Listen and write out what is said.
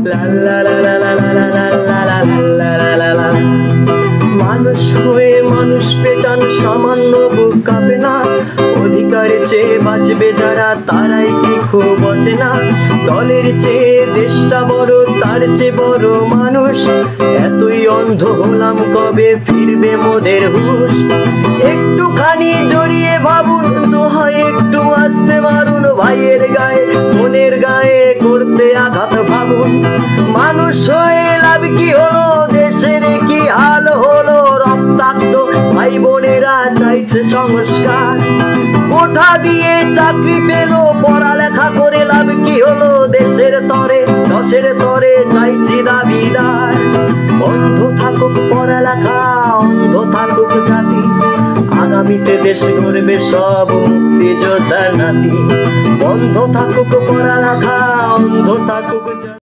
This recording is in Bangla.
লা লা লা লা লা লা লা লা লা লা লা লা লা। মানুষ হয়ে মানুষ পেটান সামান্য বুক কাঁপে না, অধিকারের চেয়ে বাঁচবে যারা তারাই কি খুব অচেনা। দলের চেয়ে দেশটা বড়, তার চেয়ে বড় মানুষ। এতই অন্ধ হলাম কবে ফিরবে মোদের হুঁশ। একটুখানি জড়িয়ে ভাবুন, দোহাই একটু আসতে মারুন, ভাইয়ের গায়ে বোনের গায়ে করতে আঘাত ভাবুন। মানুষ হয়ে লাভ কি হলো, দেশের কি হাল হলো, রক্তাক্ত ভাই বোনেরা চাইছে সংস্কার। কোঠা দিয়ে চাকরি পেলো, পড়ালেখা করে লাভ কি হলো, দেশের তরে দশের তরে চাইছি দাবিদার। অন্ধ থাকুক পড়ালেখা, অন্ধ থাকুক জাতি, আগামীতে দেশ গড়বে সব মুক্তিযোদ্ধার নাতি। বন্ধ থাকুক পড়ালেখা, অন্ধ থাকুক জাতি।